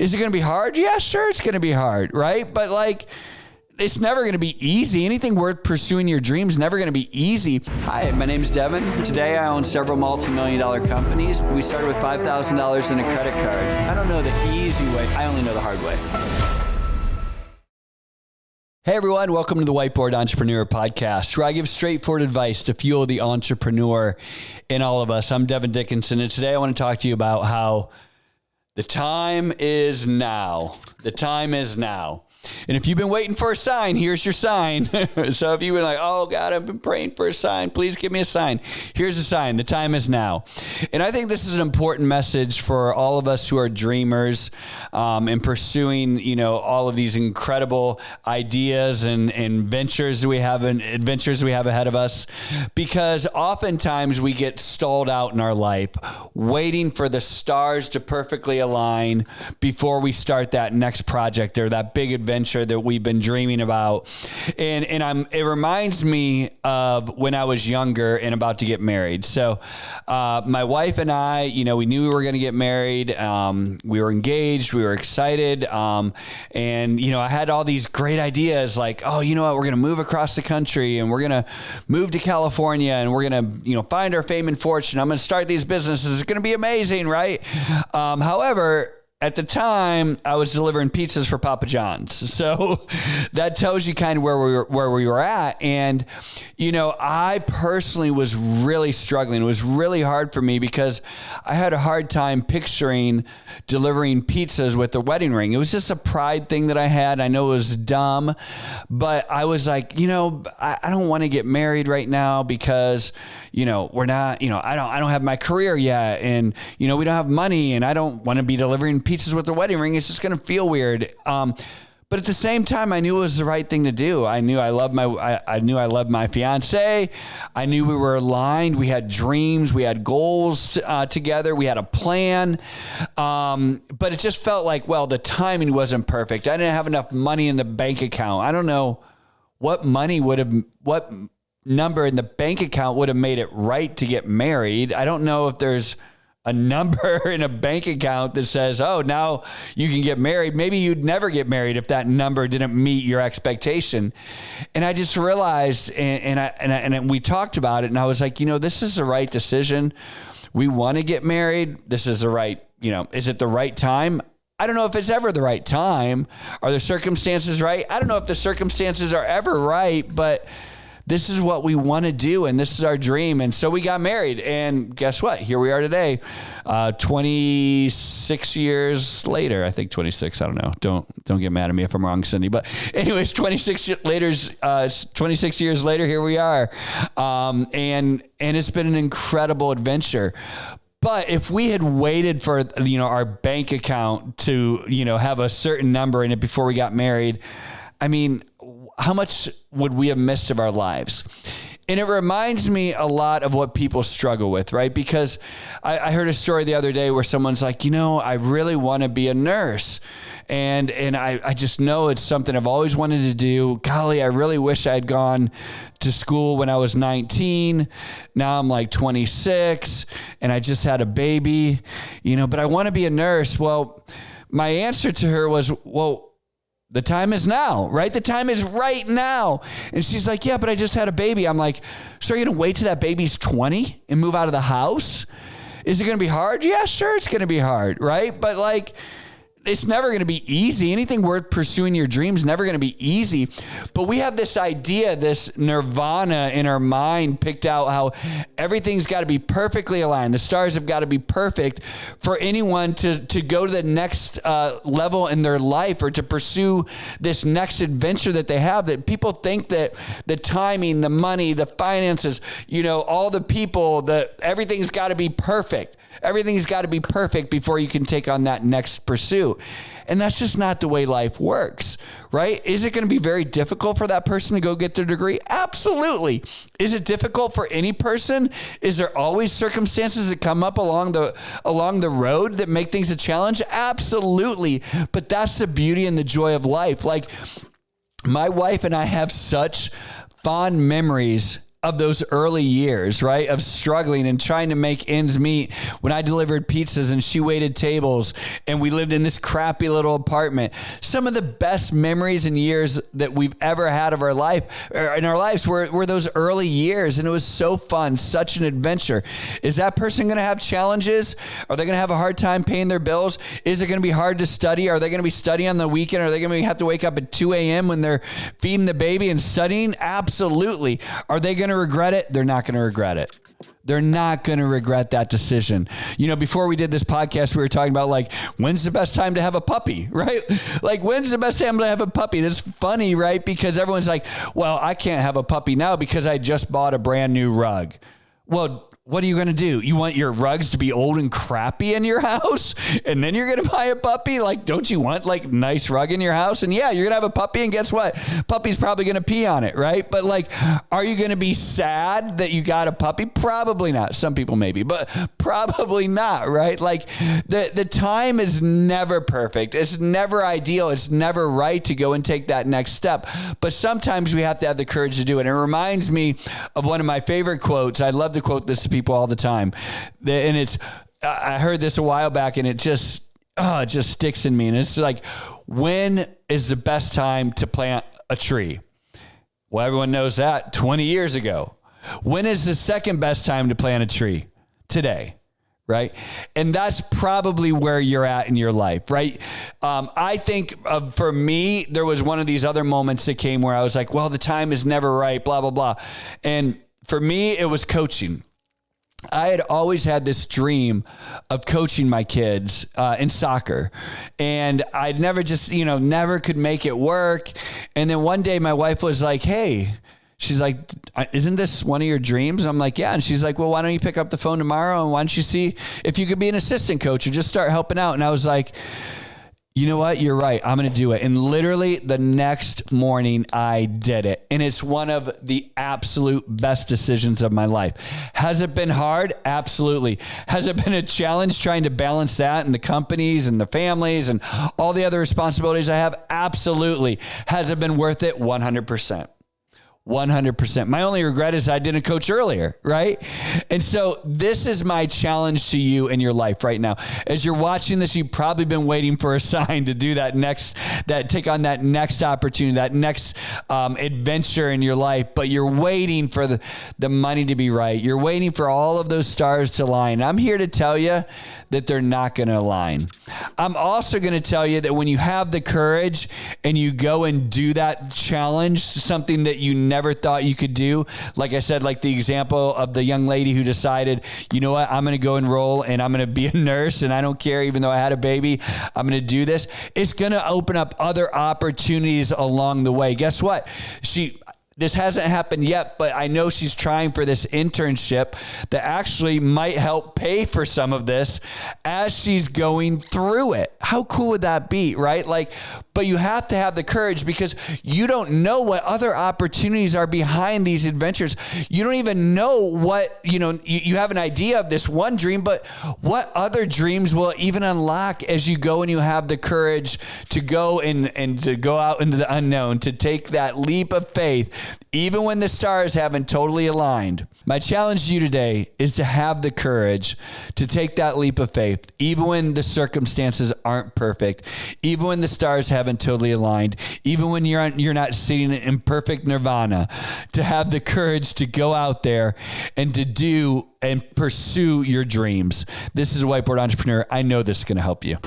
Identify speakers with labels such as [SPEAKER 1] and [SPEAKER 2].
[SPEAKER 1] Is it going to be hard? Yeah, sure, it's going to be hard, right? But like, it's never going to be easy. Anything worth pursuing your dreams never going to be easy. Hi, my name's Devin. Today I own several multi-million-dollar companies. We started with $5,000 in a credit card. I don't know the easy way. I only know the hard way. Hey everyone, welcome to the Whiteboard Entrepreneur Podcast, where I give straightforward advice to fuel the entrepreneur in all of us. I'm Devin Dickinson, and today I want to talk to you about how the time is now. The time is now. And if you've been waiting for a sign, here's your sign. So if you've been like, oh God, I've been praying for a sign, please give me a sign. Here's a sign. The time is now. And I think this is an important message for all of us who are dreamers and pursuing, all of these incredible ideas and ventures we have and adventures we have ahead of us. Because oftentimes we get stalled out in our life, waiting for the stars to perfectly align before we start that next project or that big adventure that we've been dreaming about. And it reminds me of when I was younger and about to get married. So my wife and I, we knew we were going to get married. We were engaged. We were excited. And I had all these great ideas like, oh, you know what? We're going to move across the country and we're going to move to California and we're going to, find our fame and fortune. I'm going to start these businesses. It's going to be amazing, right? However, at the time, I was delivering pizzas for Papa John's. So that tells you kind of where we were at. And, I personally was really struggling. It was really hard for me because I had a hard time picturing delivering pizzas with a wedding ring. It was just a pride thing that I had. I know it was dumb, but I was like, I don't want to get married right now because, we're not, I don't have my career yet. And, we don't have money and I don't want to be delivering pizzas with a wedding ring. It's just going to feel weird. But at the same time, I knew it was the right thing to do. I knew I loved my fiance. I knew we were aligned. We had dreams. We had goals together. We had a plan. But it just felt like, the timing wasn't perfect. I didn't have enough money in the bank account. I don't know what number in the bank account would have made it right to get married. I don't know if there's a number in a bank account that says, oh, now you can get married. Maybe you'd never get married if that number didn't meet your expectation. And I just realized, and we talked about it, and I was like, this is the right decision. We want to get married. This is the right, is it the right time? I don't know if it's ever the right time. Are the circumstances right? I don't know if the circumstances are ever right, but this is what we want to do, and this is our dream. And so we got married, and guess what? Here we are today, 26 years later. I think 26. I don't know. Don't get mad at me if I'm wrong, Cindy. But anyways, 26 years later, here we are, and it's been an incredible adventure. But if we had waited for our bank account to have a certain number in it before we got married, I mean, how much would we have missed of our lives? And it reminds me a lot of what people struggle with, right? Because I heard a story the other day where someone's like, I really want to be a nurse. And I just know it's something I've always wanted to do. Golly, I really wish I had gone to school when I was 19. Now I'm like 26 and I just had a baby, but I want to be a nurse. Well, my answer to her was, the time is now, right? The time is right now. And she's like, yeah, but I just had a baby. I'm like, so you're going to wait till that baby's 20 and move out of the house? Is it going to be hard? Yeah, sure, it's going to be hard, right? But like, it's never going to be easy. Anything worth pursuing your dreams never going to be easy. But we have this idea, this nirvana in our mind picked out how everything's got to be perfectly aligned. The stars have got to be perfect for anyone to go to the next level in their life or to pursue this next adventure that they have. That people think that the timing, the money, the finances, all the people, everything's got to be perfect. Everything's got to be perfect before you can take on that next pursuit. And that's just not the way life works, right? Is it going to be very difficult for that person to go get their degree? Absolutely. Is it difficult for any person? Is there always circumstances that come up along the road that make things a challenge? Absolutely. But that's the beauty and the joy of life. Like, my wife and I have such fond memories of those early years, right? Of struggling and trying to make ends meet when I delivered pizzas and she waited tables and we lived in this crappy little apartment. Some of the best memories and years that we've ever had of our life, in our lives were those early years. And it was so fun, such an adventure. Is that person going to have challenges? Are they going to have a hard time paying their bills? Is it going to be hard to study? Are they going to be studying on the weekend? Are they going to have to wake up at 2 a.m. when they're feeding the baby and studying? Absolutely. Are they going to regret it? They're not going to regret it. They're not going to regret that decision. You know, before we did this podcast, we were talking about like, when's the best time to have a puppy, right? Like, when's the best time to have a puppy? That's funny, right? Because everyone's like, well, I can't have a puppy now because I just bought a brand new rug. Well, what are you going to do? You want your rugs to be old and crappy in your house? And then you're going to buy a puppy? Like, don't you want like nice rug in your house? And yeah, you're going to have a puppy. And guess what? Puppy's probably going to pee on it, right? But like, are you going to be sad that you got a puppy? Probably not. Some people maybe, but probably not, right? Like the time is never perfect. It's never ideal. It's never right to go and take that next step. But sometimes we have to have the courage to do it. And it reminds me of one of my favorite quotes. I love to quote this to people all the time. And it's, I heard this a while back and it just sticks in me. And it's like, when is the best time to plant a tree? Well, everyone knows that 20 years ago. When is the second best time to plant a tree? Today. Right. And that's probably where you're at in your life. Right. I think for me, there was one of these other moments that came where I was like, well, the time is never right, blah, blah, blah. And for me, it was coaching. I had always had this dream of coaching my kids in soccer, and I'd never never could make it work. And then one day my wife was like, hey, she's like, isn't this one of your dreams? And I'm like, yeah. And she's like, well, why don't you pick up the phone tomorrow and why don't you see if you could be an assistant coach or just start helping out? And I was like, you know what? You're right. I'm going to do it. And literally the next morning I did it. And it's one of the absolute best decisions of my life. Has it been hard? Absolutely. Has it been a challenge trying to balance that and the companies and the families and all the other responsibilities I have? Absolutely. Has it been worth it? 100%. 100%. My only regret is I didn't coach earlier, right? And so this is my challenge to you in your life right now. As you're watching this, you've probably been waiting for a sign to do take on that next opportunity, that next adventure in your life, but you're waiting for the money to be right. You're waiting for all of those stars to align. I'm here to tell you that they're not going to align. I'm also going to tell you that when you have the courage and you go and do that challenge, something that you never thought you could do. Like I said, like the example of the young lady who decided, you know what, I'm going to go enroll and I'm going to be a nurse and I don't care, even though I had a baby, I'm going to do this. It's going to open up other opportunities along the way. Guess what? This hasn't happened yet, but I know she's trying for this internship that actually might help pay for some of this as she's going through it. How cool would that be, right? But you have to have the courage because you don't know what other opportunities are behind these adventures. You don't even know what, you have an idea of this one dream, but what other dreams will even unlock as you go and you have the courage to go and to go out into the unknown, to take that leap of faith, even when the stars haven't totally aligned. My challenge to you today is to have the courage to take that leap of faith, even when the circumstances aren't perfect, even when the stars haven't totally aligned, even when you're not sitting in perfect nirvana, to have the courage to go out there and to do and pursue your dreams. This is Whiteboard Entrepreneur. I know this is going to help you.